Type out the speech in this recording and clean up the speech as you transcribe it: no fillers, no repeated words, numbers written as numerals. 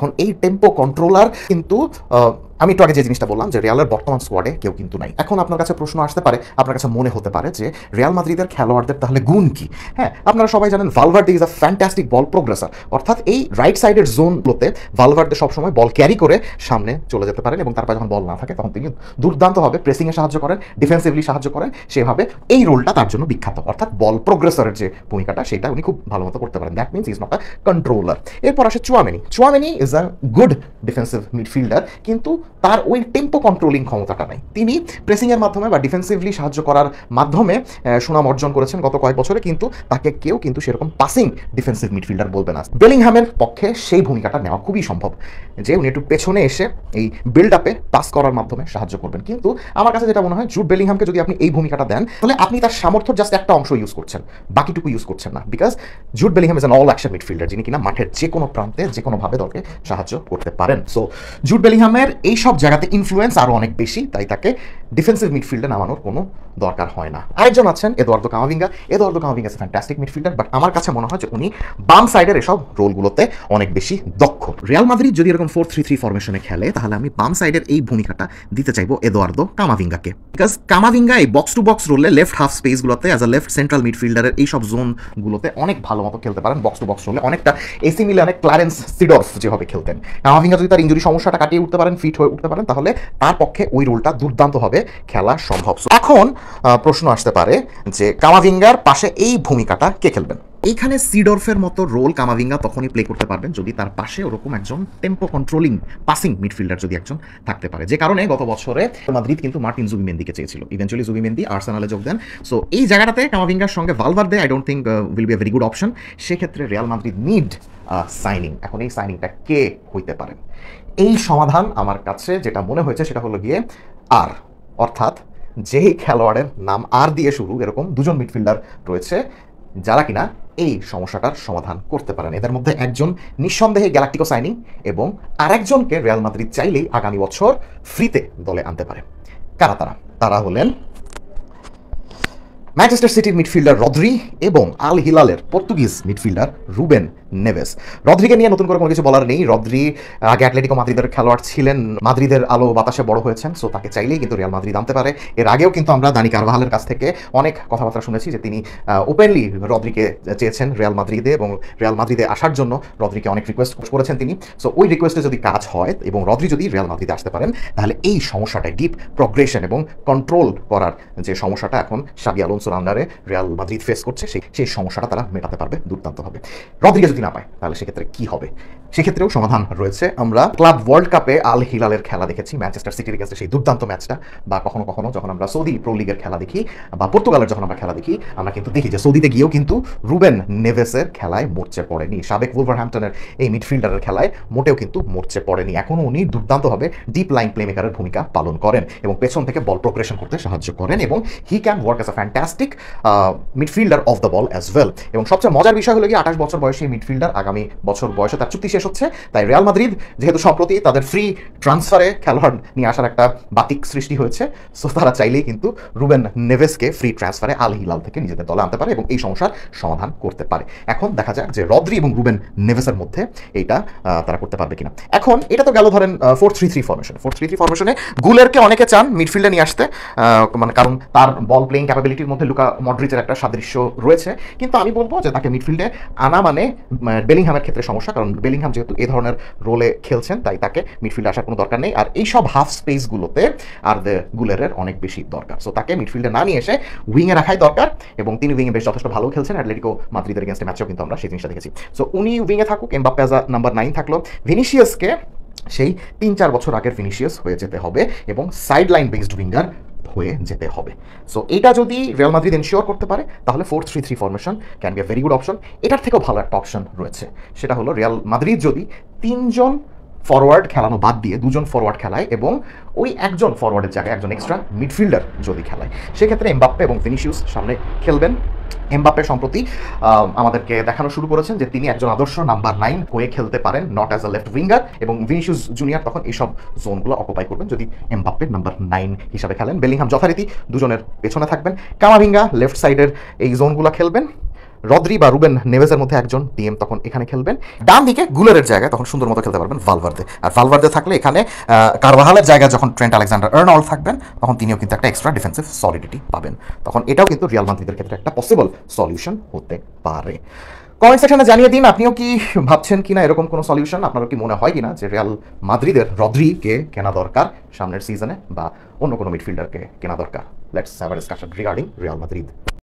এখন এই tempo controller কিন্তু আমি একটু আগে যে জিনিসটা বললাম যে রিয়ালের বর্তমান স্কোয়াডে কেউ কিন্তু নাই। এখন আপনার কাছে প্রশ্ন আসতে পারে, আপনার কাছে মনে হতে পারে যে রিয়াল মাদ্রিদের খেলোয়াড়দের তাহলে গুণ কি? হ্যাঁ, আপনারা সবাই জানেন ভালভার্দে ইজ আ ফ্যান্টাস্টিক বল প্রোগ্রেসার, অর্থাৎ এই রাইট সাইডের জোনগুলোতে ভালভার্দে সবসময় বল ক্যারি করে সামনে চলে যেতে পারেন এবং তারপর যখন বল না থাকে তখন তিনি দুর্দান্তভাবে প্রেসিংয়ে সাহায্য করেন, ডিফেন্সিভলি সাহায্য করেন। সেভাবে এই রোলটা তার জন্য বিখ্যাত, অর্থাৎ বল প্রোগ্রেসরের যে ভূমিকাটা সেটা উনি খুব ভালো মতো করতে পারেন। That means is not a controller. এরপর আসে Tchouameni is a good defensive midfielder, কিন্তু তার ওই টেম্পো কন্ট্রোলিং ক্ষমতাটা নাই। তিনি প্রেসিংয়ের মাধ্যমে বা ডিফেন্সিভলি সাহায্য করার মাধ্যমে সুনাম অর্জন করেছেন গত কয়েক বছরে, কিন্তু তাকে কেউ কিন্তু সেরকম পাসিং ডিফেন্সিভ মিডফিল্ডার বলবে না। বেলিংহামের পক্ষে সেই ভূমিকাটা নেওয়া খুবই সম্ভব যে উনি একটু পেছনে এসে এই বিল্ড আপে পাস করার মাধ্যমে সাহায্য করবেন। কিন্তু আমার কাছে যেটা মনে হয় জুড বেলিংহামকে যদি আপনি এই ভূমিকাটা দেন তাহলে আপনি তার সামর্থ্যের জাস্ট একটা অংশ ইউজ করছেন, বাকিটুকু ইউজ করছেন না। Because Jude Bellingham is an all action midfielder, যিনি কিনা মাঠের যে কোনো প্রান্তে যে কোনোভাবে দলকে সাহায্য করতে পারেন। সো জুড বেলিংহামের এই সব জায়গাতে ইনফ্লুয়েন্স আরও অনেক বেশি, তাই তাকে ডিফেন্সিভ মিডফিল্ডে নামানোর কোনো দরকার হয় না। আরেকজন আছেন Eduardo Camavinga is fantastic midfielder, but আমার কাছে মনে হয় যে উনি বাম সাইডের এসব রোলগুলোতে অনেক বেশি দক্ষ। রিয়াল মাদ্রিদ যদি এরকম 4-3-3 ফরমেশনে খেলে তাহলে আমি বাম সাইডের এই ভূমিকাটা দিতে চাইবো এদুয়ার্দো কামাভিঙ্গাকে। বিকজ কামাভিঙ্গা এই বক্স টু বক্স রোলে লেফট হাফ স্পেসগুলোতে অ্যাজ আ লেফট সেন্ট্রাল মিডফিল্ডারের এই সব জোনগুলোতে অনেক ভালো মতো খেলতে পারেন। বক্স টু বক্স রোলে অনেকটা এসি মিলানে ক্লারেন্স সিডর্ফ যেভাবে খেলতেন। কামাভিঙ্গা যদি তার ইনজুরি সমস্যাটা কাটিয়ে উঠতে পারেন, ফিট হয়ে উঠতে পারেন, তাহলে তার পক্ষে ওই রোলটা দুর্দান্তভাবে খেলা সম্ভব। এখন প্রশ্ন আসতে পারে যে কামাভিঙ্গার পাশে এই ভূমিকাটা কে খেলবেন? এইখানে সিডর্ফের মতো রোল কামাভিঙ্গা তখনই প্লে করতে পারবেন যদি তার পাশে ওরকম একজন টেম্পো কন্ট্রোলিং পাসিং মিডফিল্ডার যদি একজন থাকতে পারে। যে কারণে গত বছরে মাদ্রিদ কিন্তু মার্টিন জুবিমেন্দিকে চেয়েছিল, ইভেন্চুয়ালি জুবিমেন্দি আর্সেনালে যোগ দেন। সো এই জায়গাটাতে কামাভিঙ্গার সঙ্গে Valverde I don't think will B a very good option. সেক্ষেত্রে রিয়াল মাদ্রিদ নিড সাইনিং। এখন এই সাইনিংটা কে হইতে পারেন? এই সমাধান আমার কাছে যেটা মনে হয়েছে সেটা হলো গিয়ে অর্থাৎ যেই খেলোয়াড়ের নাম আর দিয়ে শুরু এরকম দুজন মিডফিল্ডার রয়েছে যারা কিনা এই সমস্যাটার সমাধান করতে পারেন। এদের মধ্যে একজন নিঃসন্দেহে গ্যালাক্টিকো সাইনিং এবং আরেকজনকে রিয়াল মাদ্রিদ চাইলেই আগামী বছর ফ্রিতে দলে আনতে পারে। কারা তারা? তারা হলেন ম্যানচেস্টার সিটির মিডফিল্ডার রদ্রি এবং আল হিলালের পর্তুগিজ মিডফিল্ডার রুবেন নেভেস। রদ্রিকে নিয়ে নতুন করে কোনো কিছু বলার নেই। রদ্রি আগে অ্যাটলেটিকো মাদ্রিদের খেলোয়াড় ছিলেন, মাদ্রিদের আলো বাতাসে বড় হয়েছেন, সো তাকে চাইলেই কিন্তু রিয়াল মাদ্রিদ আনতে পারে। এর আগেও কিন্তু আমরা দানি কারভাহালের কাছ থেকে অনেক কথাবার্তা শুনেছি যে তিনি ওপেনলি রদ্রিকে চেয়েছেন রিয়াল মাদ্রিদে এবং রিয়াল মাদ্রিদে আসার জন্য রদ্রিকে অনেক রিকোয়েস্ট করেছেন তিনি। সো ওই রিকোয়েস্টে যদি কাজ হয় এবং রদ্রি যদি রিয়াল মাদ্রিদে আসতে পারেন তাহলে এই সমস্যাটা ডিপ প্রগ্রেশন এবং কন্ট্রোল করার যে সমস্যাটা এখন শাবি আলোনসোর আন্ডারে রিয়াল মাদ্রিদ ফেস করছে সেই সমস্যাটা তারা মেটাতে পারবে দুর্দান্তভাবে। রদ্রিকে যদি না পায় তাহলে সেক্ষেত্রে কি হবে? সেক্ষেত্রেও সমাধান রয়েছে। আমরা ক্লাব ওয়ার্ল্ড কাপে আল হিলালের খেলা দেখেছি, ম্যানচেস্টার সিটির কাছে সেই দুর্দান্ত ম্যাচটা, বা কখনো কখনো যখন আমরা সৌদি প্রো লিগের খেলা দেখি বা পর্তুগালের যখন আমরা খেলা দেখি, আমরা কিন্তু দেখি যে সৌদিতে গিয়েও কিন্তু রুবেন নেভেসের খেলায় মরচে পড়েনি, সাবেক উলভারহ্যাম্পটনের এই মিডফিল্ডারের খেলায় মোটেও কিন্তু মরচে পড়েনি। এখনও উনি দুর্দান্তভাবে ডিপ লাইন প্লেমেকারের ভূমিকা পালন করেন এবং পেছন থেকে বল প্রোগ্রেশন করতে সাহায্য করেন এবং he can work as a fantastic midfielder of the ball as well. এবং সবচেয়ে মজার বিষয় হলো কি 28 বছর বয়সী মিডফিল্ডার, আগামী বছর বয়সে তার চুক্তি শেষ হচ্ছে। তাই রিয়াল মাদ্রিদ যেহেতু সম্প্রতি তাদের ফ্রি ট্রান্সফারে খেলোয়াড় নিয়ে আসার একটা বাতিক সৃষ্টি হয়েছে, সো তারা চাইলেই কিন্তু রুবেন নেভেসকে ফ্রি ট্রান্সফারে আল হিলাল থেকে নিজেদের দলে আনতে পারে এবং এই সমস্যার সমাধান করতে পারে। এখন দেখা যাক যে রদ্রি এবং রুবেন নেভেসের মধ্যে এইটা তারা করতে পারবে কিনা। এখন এটা তো গেল ধরেন 4-3-3 ফরমেশন। 4-3-3 ফরমেশনে গুলেরকে অনেকে চান মিডফিল্ডে নিয়ে আসতে, মানে কারণ তার বল প্লেইং ক্যাপাবিলিটির মধ্যে লুকা মডরিচের একটা সাদৃশ্য রয়েছে। কিন্তু আমি বলবো যে তাকে মিডফিল্ডে আনা মানে বেলিংহামের ক্ষেত্রে সমস্যা, কারণ বেলিংহাম যেহেতু এই ধরনের রোলে খেলছেন তাই তাকে মিডফিল্ডে আসার কোনো দরকার নেই। আর এইসব হাফ স্পেসগুলোতে আর গুলেরের অনেক বেশি দরকার, সো তাকে মিডফিল্ডে না নিয়ে এসে উইংয়ে রাখাই দরকার। এবং তিনি উইংয়ে বেশ যথেষ্ট ভালো খেলছেন, অ্যাটলেটিকো মাদ্রিদের এগেইনস্টে ম্যাচেও কিন্তু আমরা সেই জিনিসটা দেখেছি। সো উনি উইংয়ে থাকুক, এমবাপ্পে অ্যাজ আ নাম্বার 9 থাকলো, ভিনিসিয়াসকে সেই 3-4 বছর আগের ভিনিসিয়াস হয়ে যেতে হবে এবং সাইড লাইন বেসড উইঙ্গার হয়ে যেতে হবে। সো এটা যদি রিয়াল মাদ্রিদ এনশিওর করতে পারে তাহলে 4-3-3 formation can be a very good option. এটার থেকেও ভালো একটা অপশন রয়েছে, সেটা হলো রিয়াল মাদ্রিদ যদি 3জন ফরওয়ার্ড খেলানো বাদ দিয়ে 2জন ফরওয়ার্ড খেলায় এবং ওই একজন ফরওয়ার্ডের জায়গায় একজন এক্সট্রা মিডফিল্ডার যদি খেলায়, সেক্ষেত্রে এমবাপ্পে এবং ভিনিসিয়াস সামনে খেলবেন। এমবাপ্পে সম্প্রতি আমাদেরকে দেখানো শুরু করেছেন যে তিনি একজন আদর্শ নাম্বার 9 হয়ে খেলতে পারেন, not as a left winger, এবং ভিনিসিয়াস জুনিয়র তখন এইসব জোনগুলো অকুপাই করবেন যদি এমবাপ্পে নাম্বার 9 হিসাবে খেলেন। বেলিংহাম যথারীতি দুজনের পেছনে থাকবেন, কামাভিঙ্গা লেফট সাইডের এই জোনগুলো খেলবেন, রদ্রি বা রুবেন নেভেসের মধ্যে একজন ডিএম তখন এখানে খেলবেন। ডান দিকে গুলারের জায়গায় তখন সুন্দর মতো খেলতে পারবেন ভালভার্দে। আর ভালভার্দে থাকলে এখানে কারভাহালের জায়গায় যখন ট্রেন্ট আলেকজান্ডার আর্নল্ড থাকবেন তখন তিনিও কিন্তু একটা এক্সট্রা ডিফেন্সিভ সলিডিটি পাবেন। তখন এটাও কিন্তু রিয়াল মাদ্রিদের ক্ষেত্রে একটা পসিবল সলিউশন হতে পারে। কমেন্ট সেকশনে জানিয়ে দিন আপনিও কি ভাবছেন কিনা এরকম কোনো সলিউশন, আপনারও কি মনে হয় কিনা যে রিয়াল মাদ্রিদের রদ্রিকে কেনা দরকার সামনের সিজনে, বা অন্য কোনো মিডফিল্ডারকে কেনা দরকার। Let's have a discussion regarding Real Madrid.